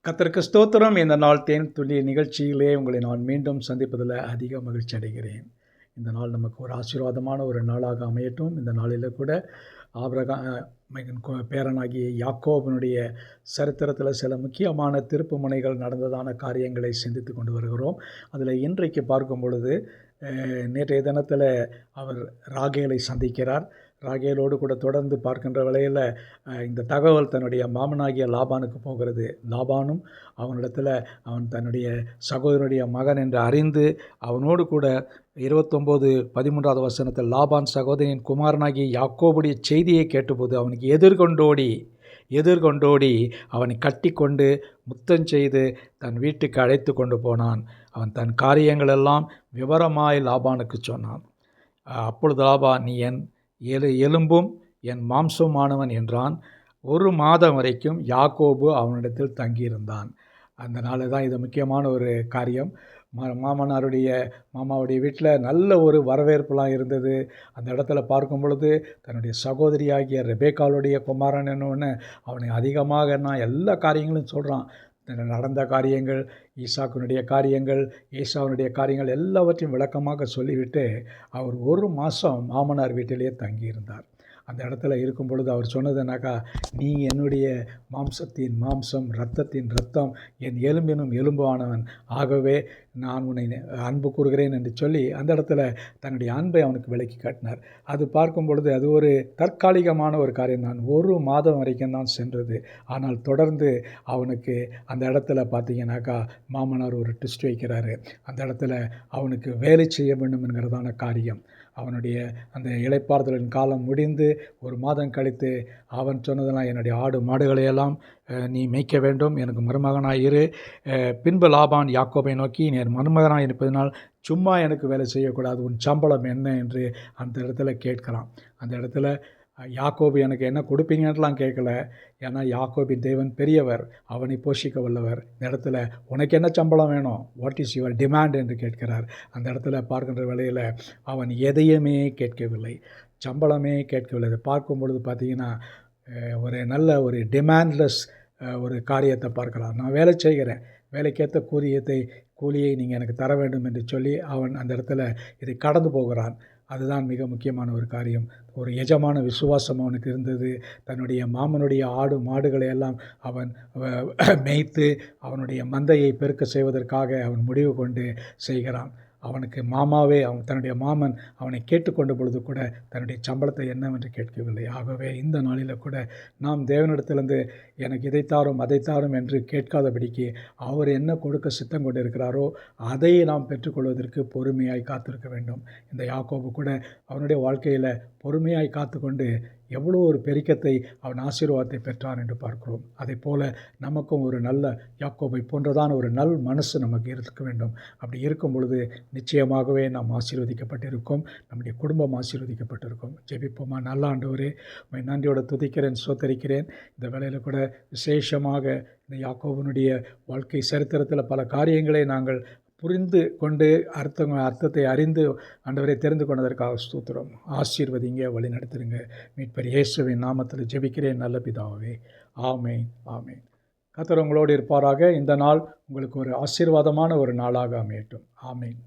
கர்த்தருக்கு ஸ்தோத்திரம். இந்த நாள் தேன் துளி நிகழ்ச்சியிலே உங்களை நான் மீண்டும் சந்திப்பதில் அதிக மகிழ்ச்சி அடைகிறேன். இந்த நாள் நமக்கு ஒரு ஆசீர்வாதமான ஒரு நாளாக அமையட்டும். இந்த நாளில் கூட பேரனாகிய யாக்கோபனுடைய சரித்திரத்தில் சில முக்கியமான திருப்பு முனைகள் நடந்ததான காரியங்களை சிந்தித்து கொண்டு வருகிறோம். அதில் இன்றைக்கு பார்க்கும் பொழுது நேற்றைய தினத்தில் அவர் ராகேலை சந்திக்கிறார். ராகேலோடு கூட தொடர்ந்து பார்க்கின்ற வேளையில் இந்த தகவல் தன்னுடைய மாமனாகிய லாபானுக்கு போகிறது. லாபானும் அவனிடத்தில் அவன் தன்னுடைய சகோதரனுடைய மகன் என்று அறிந்து அவனோடு கூட 29:13 வசனத்தில் லாபான் சகோதரின் குமாரனாகிய யாக்கோபுடைய செய்தியை கேட்டபோது அவனுக்கு எதிர்கொண்டோடி அவனை கட்டி கொண்டு முத்தஞ்செய்து தன் வீட்டுக்கு அழைத்து கொண்டு போனான். அவன் தன் காரியங்களெல்லாம் விவரமாய் லாபானுக்கு சொன்னான். அப்பொழுது லாபான், நீ என் எலும்பும் என் மாம்சமானவன் என்றான். 1 மாதம் வரைக்கும் யாக்கோபு அவனிடத்தில் தங்கியிருந்தான். அந்த நாள் தான் இது முக்கியமான ஒரு காரியம். மாமாவுடைய வீட்டில் நல்ல ஒரு வரவேற்புலாம் இருந்தது. அந்த இடத்துல பார்க்கும் பொழுது தன்னுடைய சகோதரியாகிய ரெபேக்காளுடைய குமாரன் என்னொன்று அவனை அதிகமாக எல்லா காரியங்களும் சொல்கிறான். நடந்த காரியங்கள், ஈசாக்கினுடைய காரியங்கள், ஏசாவினுடைய காரியங்கள் எல்லாவற்றையும் விளக்கமாக சொல்லிவிட்டு அவர் 1 மாதம் மாமனார் வீட்டிலேயே தங்கியிருந்தார். அந்த இடத்துல இருக்கும் பொழுது அவர் சொன்னதுனாக்கா, நீ என்னுடைய மாம்சத்தின் மாம்சம், இரத்தத்தின் இரத்தம், என் எலும்பினும் எலும்பானவன், ஆகவே நான் உன்னை அன்பு கூறுகிறேன் என்று சொல்லி அந்த இடத்துல தன்னுடைய அன்பை அவனுக்கு விளக்கி காட்டினார். அது பார்க்கும் பொழுது அது ஒரு தற்காலிகமான ஒரு காரியம்தான். 1 மாதம் வரைக்கும் தான் சென்றது. ஆனால் தொடர்ந்து அவனுக்கு அந்த இடத்துல பார்த்தீங்கன்னாக்கா மாமனார் ஒரு ட்விஸ்ட் வைக்கிறாரு. அந்த இடத்துல அவனுக்கு வேலை செய்ய வேண்டும் என்கிறதான காரியம். அவனுடைய அந்த இளைப்பாறுதலின் காலம் முடிந்து 1 மாதம் கழித்து அவன் சொன்னதெல்லாம், என்னுடைய ஆடு மாடுகளையெல்லாம் நீ மேய்க்க வேண்டும், எனக்கு மருமகனாக இரு. பின்பு லாபான் யாக்கோபை நோக்கி, நீ என் மருமகனாக இருப்பதனால் சும்மா எனக்கு வேலை செய்யக்கூடாது, உன் சம்பளம் என்ன என்று அந்த இடத்துல கேட்கலாம். அந்த இடத்துல யாக்கோபு எனக்கு என்ன கொடுப்பீங்கன்னுலாம் கேட்கல. ஏன்னா யாக்கோபின் தேவன் பெரியவர், அவனை போஷிக்க வல்லவர். இந்த இடத்துல உனக்கு என்ன சம்பளம் வேணும், வாட் இஸ் யுவர் டிமாண்ட் என்று கேட்கிறார். அந்த இடத்துல பார்க்கின்ற வேளையில் அவன் எதையுமே கேட்கவில்லை, சம்பளமே கேட்கவில்லை. அதை பார்க்கும் பொழுது பார்த்திங்கன்னா ஒரு நல்ல ஒரு டிமாண்ட்லெஸ் ஒரு காரியத்தை பார்க்கலாம். நான் வேலை செய்கிறேன், வேலைக்கேற்ற கூலியை நீங்கள் எனக்கு தர வேண்டும் என்று சொல்லி அவன் அந்த இடத்துல இதை கடந்து போகிறான். அதுதான் மிக முக்கியமான ஒரு காரியம். ஒரு எஜமான விசுவாசம் அவனுக்கு இருந்தது. தன்னுடைய மாமனுடைய ஆடு மாடுகளை எல்லாம் அவன் மேய்த்து அவனுடைய மந்தையை பெருக்க செய்வதற்காக அவன் முடிவு கொண்டு செய்கிறான். அவனுக்கு தன்னுடைய மாமன் அவனை கேட்டுக்கொண்ட பொழுது கூட தன்னுடைய சம்பளத்தை என்னவென்று கேட்கவில்லை. ஆகவே இந்த நாளில் கூட நாம் தேவனிடத்திலிருந்து எனக்கு இதைத்தாரும் அதைத்தாரும் என்று கேட்காதபடிக்கு அவர் என்ன கொடுக்க சித்தம் கொண்டு இருக்கிறாரோ அதை நாம் பெற்றுக்கொள்வதற்கு பொறுமையாய் காத்திருக்க வேண்டும். இந்த யாக்கோபு கூட அவனுடைய வாழ்க்கையில் பொறுமையாய் காத்து கொண்டு எவ்வளோ ஒரு பெருக்கத்தை அவன் ஆசீர்வாதத்தை பெற்றான் என்று பார்க்கிறோம். அதே போல் நமக்கும் ஒரு நல்ல யாக்கோபை போன்றதான ஒரு நல் மனசு நமக்கு இருக்க வேண்டும். அப்படி இருக்கும் பொழுது நிச்சயமாகவே நாம் ஆசீர்வதிக்கப்பட்டிருக்கோம், நம்முடைய குடும்பம் ஆசீர்வதிக்கப்பட்டிருக்கும். ஜெபிப்போமா. நல்ல ஆண்டவரே, உம்மை நன்றியோடு துதிக்கிறேன், ஸ்தோத்தரிக்கிறேன். இந்த வேளையில் கூட விசேஷமாக இந்த யாக்கோபனுடைய வாழ்க்கை சரித்திரத்தில் பல காரியங்களை நாங்கள் புரிந்து கொண்டு அர்த்தத்தை அறிந்து ஆண்டவரை தெரிந்து கொண்டதற்காக ஸ்தோத்திரம். ஆசீர்வதிங்க, வழி நடத்துருங்க. மீட்பர் இயேசுவின் நாமத்தில் ஜெபிக்கிறேன் நல்ல பிதாவே. ஆமேன், ஆமேன். கர்த்தர் உங்களோடு இருப்பாராக. இந்த நாள் உங்களுக்கு ஒரு ஆசீர்வாதமான ஒரு நாளாக அமையட்டும். ஆமேன்.